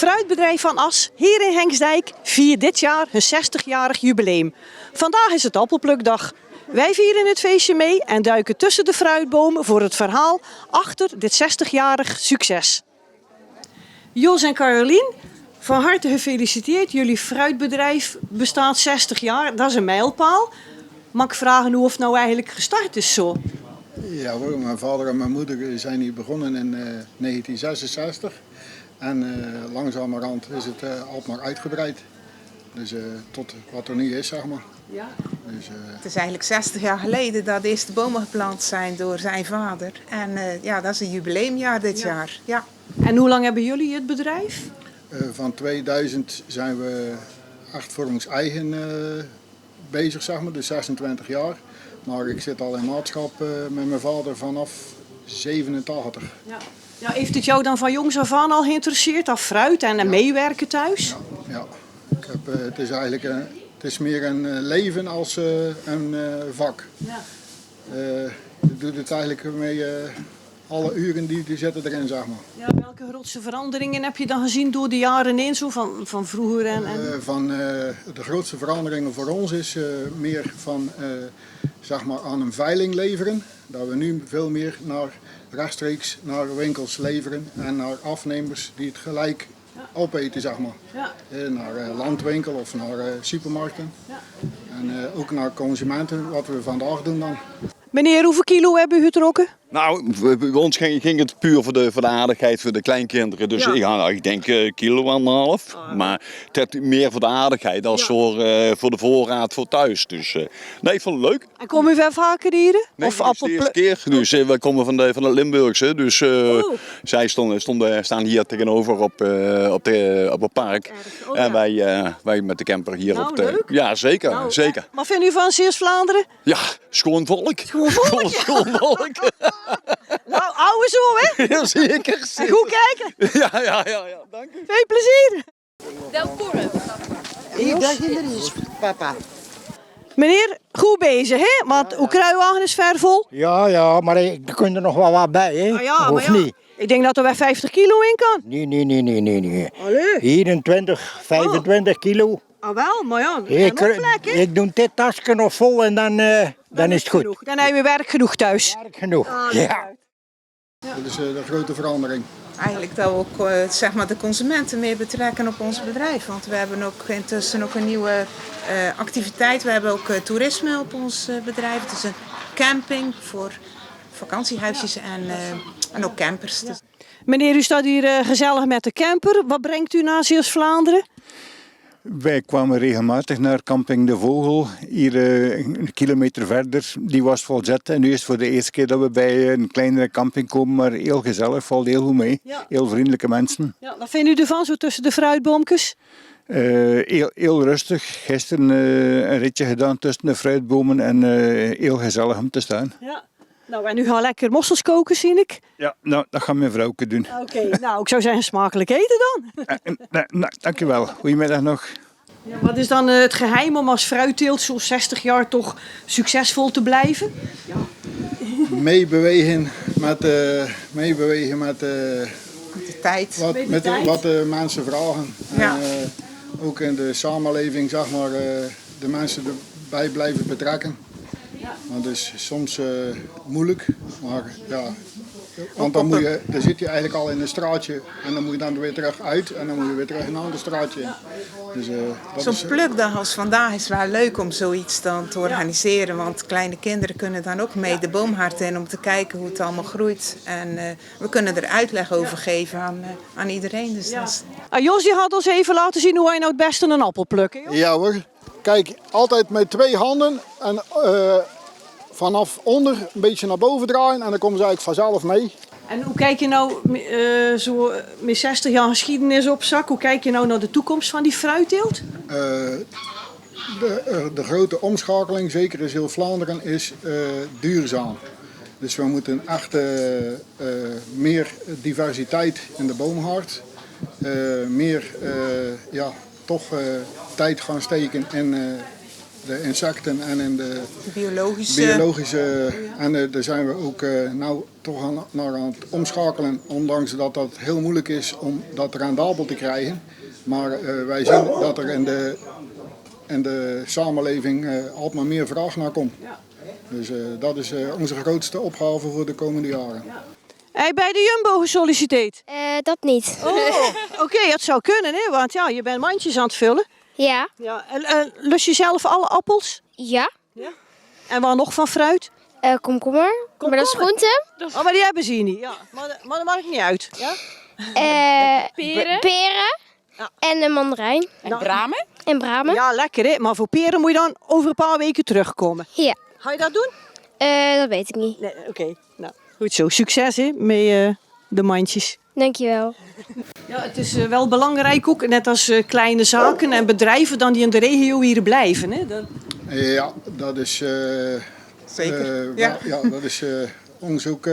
Fruitbedrijf Van As, hier in Henksdijk, viert dit jaar hun 60-jarig jubileum. Vandaag is het appelplukdag. Wij vieren het feestje mee en duiken tussen de fruitbomen voor het verhaal achter dit 60-jarig succes. Jos en Carolien, van harte gefeliciteerd. Jullie fruitbedrijf bestaat 60 jaar, dat is een mijlpaal. Mag ik vragen hoe het nou eigenlijk gestart is zo? Ja hoor, mijn vader en mijn moeder zijn hier begonnen in 1966. En langzamerhand is het alsmaar uitgebreid. Dus tot wat er nu is, zeg maar. Ja. Dus, Het is eigenlijk 60 jaar geleden dat de eerste bomen geplant zijn door zijn vader. En ja, dat is een jubileumjaar dit jaar. Ja. En hoe lang hebben jullie het bedrijf? van 2000 zijn we echt voor ons eigen bezig, zeg maar, dus 26 jaar. Maar ik zit al in maatschap met mijn vader vanaf 87. Ja. Ja, heeft het jou dan van jongs af aan al geïnteresseerd, af fruit en meewerken thuis? Ja. Het is eigenlijk het is meer een leven als een vak. Ja. Je doet het eigenlijk mee alle uren die zitten erin, zeg maar. Ja, welke grootste veranderingen heb je dan gezien door de jaren heen, zo van vroeger en... De grootste veranderingen voor ons is meer van zeg maar aan een veiling leveren. Dat we nu veel meer rechtstreeks naar winkels leveren en naar afnemers die het gelijk opeten, zeg maar. Ja. Naar landwinkel of naar supermarkten. Ja. En ook naar consumenten, wat we vandaag doen dan. Meneer, hoeveel kilo hebben u getrokken? Nou, bij ons ging het puur voor de aardigheid, voor de kleinkinderen. Dus ik denk kilo en een half. Maar het meer voor de aardigheid als voor de voorraad voor thuis. Dus nee, ik vond het leuk. En komen u wel vaker hier? Nee, of dit is de eerste keer. Dus wij komen van het Limburgse. Dus zij staan hier tegenover op het park. En wij met de camper hier op de... Leuk. Ja, zeker. Zeker. Wat vindt u van Zeeuws-Vlaanderen? Ja, schoon volk. Schoon volk. Nou, ouwe zo, hè? Ja, zeker. En goed kijken. Ja, dank u. Veel plezier. Ik dacht is papa. Meneer, goed bezig, hè? Want uw kruiwagen is ver vol. Ja, maar er kunt er nog wel wat bij, hè? Of niet? Ik denk dat er wel 50 kilo in kan. Nee. Allee. 24, 25 kilo. Ah wel, maar ja, Ik doe dit tasje nog vol en dan is het goed. Genoeg. Dan heb je werk genoeg thuis. Werk genoeg. Ja. Dat is de grote verandering. Eigenlijk dat we ook zeg maar de consumenten meer betrekken op ons bedrijf. Want we hebben ook intussen ook een nieuwe activiteit. We hebben ook toerisme op ons bedrijf. Het is een camping voor vakantiehuisjes en ook campers. Dus... Meneer, u staat hier gezellig met de camper. Wat brengt u naar Zeeuws-Vlaanderen? Wij kwamen regelmatig naar Camping de Vogel, hier een kilometer verder. Die was volzet en nu is het voor de eerste keer dat we bij een kleinere camping komen, maar heel gezellig, valt heel goed mee. Ja. Heel vriendelijke mensen. Ja, wat vindt u ervan, zo tussen de fruitboomjes? Heel rustig. Gisteren een ritje gedaan tussen de fruitbomen en heel gezellig om te staan. Ja. Nou, en u gaat lekker mossels koken, zie ik. Ja, nou, dat gaat mijn vrouwke doen. Oké, nou, ik zou zeggen smakelijk eten dan. Dankjewel. Goedemiddag nog. Ja, wat is dan het geheim om als fruitteelt zo'n 60 jaar toch succesvol te blijven? Ja. Meebewegen met de tijd. Wat de mensen vragen. Ja. En, ook in de samenleving, zeg maar, de mensen erbij blijven betrekken. Ja. Want het is soms moeilijk, maar ja, want dan zit je eigenlijk al in een straatje en dan moet je dan weer terug uit en dan moet je weer terug in een ander straatje. Ja. Dus, zo'n plukdag als vandaag is wel leuk om zoiets dan te organiseren, want kleine kinderen kunnen dan ook mee de boomhaard in om te kijken hoe het allemaal groeit. En we kunnen er uitleg over geven aan iedereen. Dus Jos, je had ons even laten zien hoe wij nou het beste een appel plukken. Joh. Ja hoor. Kijk, altijd met 2 handen en vanaf onder een beetje naar boven draaien en dan komen ze eigenlijk vanzelf mee. En hoe kijk je nou zo met 60 jaar geschiedenis op zak, hoe kijk je nou naar de toekomst van die fruitteelt? De grote omschakeling, zeker in Zeeuws-Vlaanderen, is duurzaam. Dus we moeten echt meer diversiteit in de boomhaard, meer tijd gaan steken in de insecten en in de Biologische. En daar zijn we ook nou toch naar aan het omschakelen. Ondanks dat dat heel moeilijk is om dat rendabel te krijgen. Maar wij zien dat er in de samenleving altijd maar meer vraag naar komt. Dus dat is onze grootste opgave voor de komende jaren. Heb je bij de Jumbo gesolliciteerd? Dat niet. Oh, oké, dat zou kunnen, hè? Want ja, je bent mandjes aan het vullen. Ja. Ja, en lust je zelf alle appels? Ja. En wat nog van fruit? Komkommer. Maar dat is groente. Oh, maar die hebben ze hier niet. Ja, maar dat maakt niet uit. Ja? Peren. Ja. En een mandarijn. En bramen? En bramen. Ja, lekker hè. Maar voor peren moet je dan over een paar weken terugkomen. Ja. Ga je dat doen? Dat weet ik niet. Nee, oké. Nou, goed zo. Succes hè, met de mandjes. Dankjewel. Ja, het is wel belangrijk ook, net als kleine zaken en bedrijven dan die in de regio hier blijven. Hè? Ja, dat is... Zeker. ja, dat is ons ook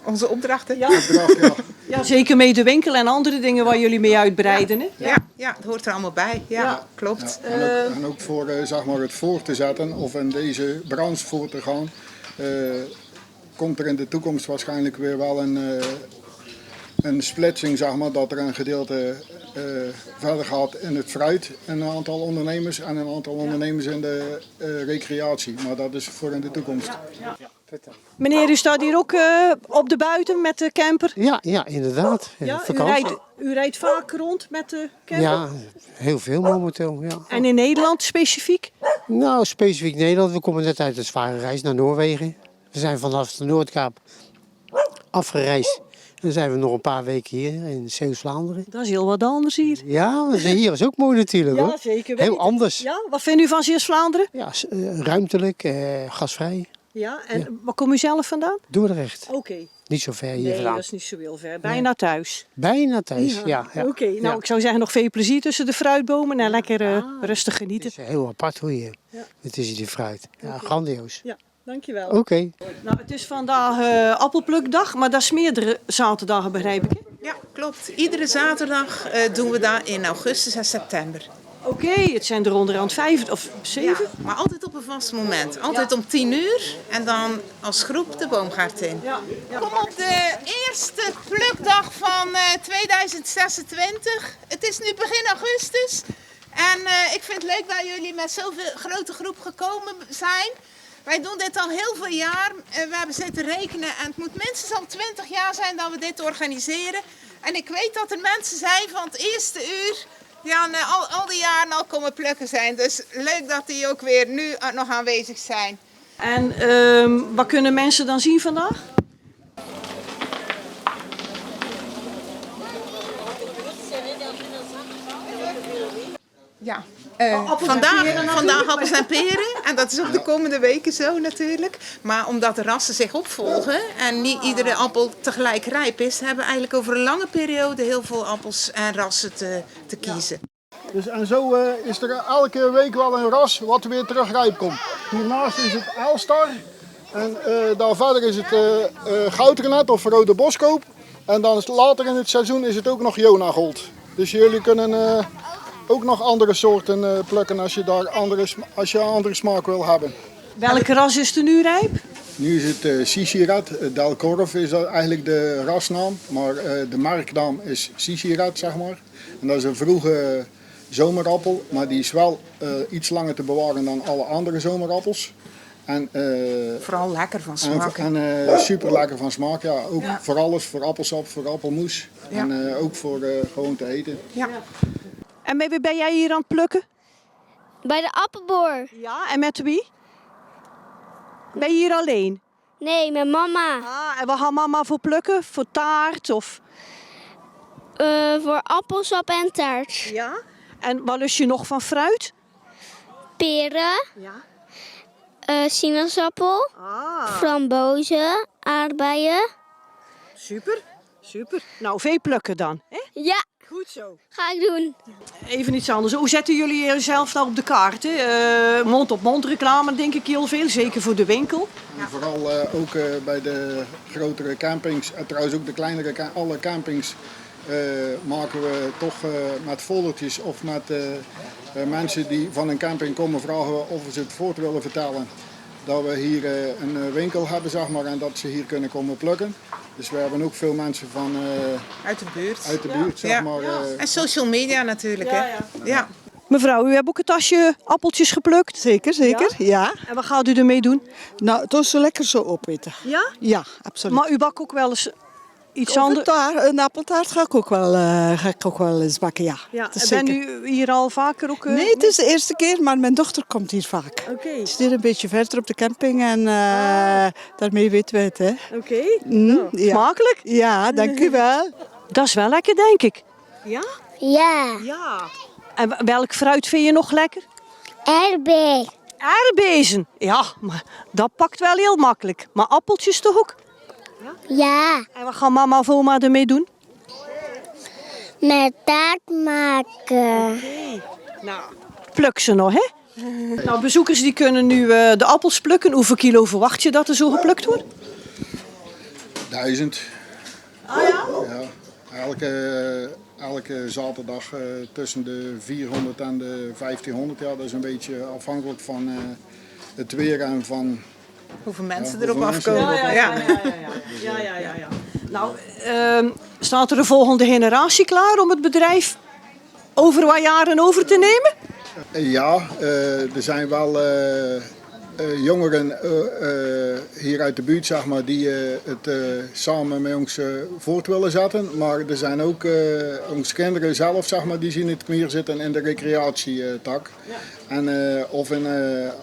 Onze opdrachten. Ja. opdracht. Ja. Ja, zeker mee de winkel en andere dingen waar jullie mee uitbreiden. Hè? Ja, het hoort er allemaal bij. Ja. Klopt. En ook voor zeg maar het voor te zetten of in deze branche voor te gaan, komt er in de toekomst waarschijnlijk weer wel een splitsing, zeg maar, dat er een gedeelte verder gaat in het fruit, een aantal ondernemers en een aantal ondernemers in de recreatie. Maar dat is voor in de toekomst. Meneer, u staat hier ook op de buiten met de camper. Ja, inderdaad. Ja, Vakantie. u rijdt vaak rond met de camper? Ja, heel veel momenteel. Ja. En in Nederland specifiek? Nou, specifiek Nederland. We komen net uit een zware reis naar Noorwegen. We zijn vanaf de Noordkaap afgereisd. Dan zijn we nog een paar weken hier in Zeeuws-Vlaanderen. Dat is heel wat anders hier. Ja, hier is ook mooi natuurlijk Ja, hoor. zeker weten. Heel anders. Ja, wat vindt u van Zeeuws-Vlaanderen? Ja, ruimtelijk, gasvrij. Ja, en waar komt u zelf vandaan? Dordrecht. Oké. Niet zo ver hier Nee, vandaan. dat is niet zo heel ver. Bijna thuis. Bijna thuis, ja. Oké, nou Ja. ik zou zeggen nog veel plezier tussen de fruitbomen en lekker rustig genieten. Het is heel apart hoor hier. Het is die fruit. Ja, grandioos. Ja, dankjewel. Oké. Nou, het is vandaag appelplukdag, maar dat is meerdere zaterdagen begrijp ik. Hè? Ja, klopt. Iedere zaterdag doen we dat in augustus en september. Oké, het zijn er onderhand 5 of 7. Ja, maar altijd op een vast moment. Altijd om 10 uur en dan als groep de boomgaard in. Ja. Kom op de eerste plukdag van 2026. Het is nu begin augustus. En ik vind het leuk dat jullie met zoveel grote groep gekomen zijn. Wij doen dit al heel veel jaar. We hebben zitten rekenen en het moet minstens al 20 jaar zijn dat we dit organiseren. En ik weet dat er mensen zijn van het eerste uur die al die jaren al komen plukken zijn. Dus leuk dat die ook weer nu nog aanwezig zijn. En wat kunnen mensen dan zien vandaag? Ja, appels en peren natuurlijk, vandaag appels en peren. En dat is ook de komende weken zo natuurlijk. Maar omdat de rassen zich opvolgen en niet iedere appel tegelijk rijp is, hebben we eigenlijk over een lange periode heel veel appels en rassen te kiezen. Dus, en zo is er elke week wel een ras wat weer terug rijp komt. Hiernaast is het Elstar. En daar verder is het goudrenet of rode boskoop. En dan later in het seizoen is het ook nog Jonagold. Dus jullie kunnen ook nog andere soorten plukken als je een andere smaak wil hebben. Welke ras is er nu rijp? Nu is het Sishirat. Delkorf is dat eigenlijk de rasnaam. Maar de merknaam is Sishirat, zeg maar. En dat is een vroege zomerappel. Maar die is wel iets langer te bewaren dan alle andere zomerappels. En, Vooral lekker van smaak. en super lekker van smaak. Ja, ook voor alles. Voor appelsap, voor appelmoes. Ja. En ook voor gewoon te eten. Ja. En met wie ben jij hier aan het plukken? Bij de appelboor. Ja, en met wie? Ben je hier alleen? Nee, met mama. Ah, en wat gaat mama voor plukken? Voor taart of? Voor appelsap en taart. Ja. En wat lust je nog van fruit? Peren. Ja. Sinaasappel. Frambozen. Aardbeien. Super, super. Nou, veel plukken dan. Hè? Ja, Goed zo. ga ik doen. Even iets anders. Hoe zetten jullie jezelf nou op de kaart? Mond-op-mond reclame denk ik heel veel, zeker voor de winkel. En vooral ook bij de grotere campings, en trouwens ook de kleinere alle campings, maken we toch met foldertjes of met mensen die van een camping komen vragen of ze het voort willen vertellen. Dat we hier een winkel hebben, zeg maar, en dat ze hier kunnen komen plukken. Dus we hebben ook veel mensen van Uit de buurt. uit de buurt, zeg Ja. maar. En social media natuurlijk, hè? Ja. Mevrouw, u hebt ook een tasje appeltjes geplukt. Zeker, zeker. Ja. En wat gaat u ermee doen? Nou, het is zo lekker zo opeten. Ja? Ja, absoluut. Maar u bakt ook wel eens iets Of een anders? een appeltaart ga ik ook wel eens bakken, ja. Ja, Dat is ben zeker. u hier al vaker ook? Nee, het is de eerste keer, maar mijn dochter komt hier vaak. Oké. Het is hier een beetje verder op de camping en daarmee weten we het, hè. Oké. Ja. Smakelijk? Ja, dank u wel. Dat is wel lekker, denk ik. Ja? Ja. Ja. En welk fruit vind je nog lekker? Erbij. Aardbezen. Ja, maar dat pakt wel heel makkelijk. Maar appeltjes toch ook? Ja. En wat gaan mama of oma ermee doen? Met taart maken. Nou, pluk ze nog, hè? Nou, bezoekers die kunnen nu de appels plukken. Hoeveel kilo verwacht je dat er zo geplukt wordt? 1000. Ah ja? Ja, elke zaterdag tussen de 400 en de 1500. Ja, dat is een beetje afhankelijk van het weer en van... Hoeveel mensen Ja, erop hoeveel mensen afkomen. Ja. Nou, staat er een volgende generatie klaar om het bedrijf over wat jaren over te nemen? Ja, er zijn wel jongeren hier uit de buurt, zeg maar, die het samen met ons voort willen zetten. Maar er zijn ook onze kinderen zelf, zeg maar, die zien het meer zitten in de recreatietak. En, of in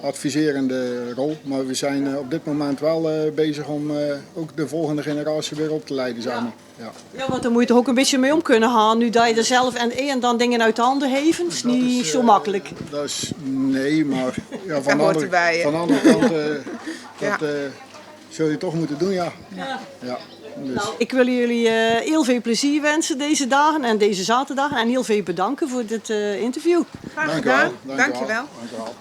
adviserende rol. Maar we zijn op dit moment wel bezig om ook de volgende generatie weer op te leiden, zeg maar. Ja. Ja, want dan moet je toch ook een beetje mee om kunnen gaan. Nu dat je er zelf en dan dingen uit de handen heeft, is niet zo makkelijk. Dat is, nee, maar ja, Dat van, hoort erbij, hè? van de andere kant, Ja. dat zul je toch moeten doen, ja. Ja. Dus. Nou, ik wil jullie heel veel plezier wensen deze dagen en deze zaterdagen. En heel veel bedanken voor dit interview. Graag Dank u wel. gedaan. Dank je wel. Dank u wel.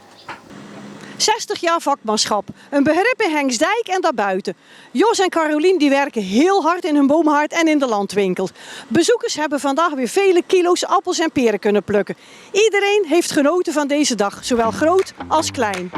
60 jaar vakmanschap, een begrip in Henksdijk en daarbuiten. Jos en Carolien die werken heel hard in hun boomhaard en in de landwinkels. Bezoekers hebben vandaag weer vele kilo's appels en peren kunnen plukken. Iedereen heeft genoten van deze dag, zowel groot als klein.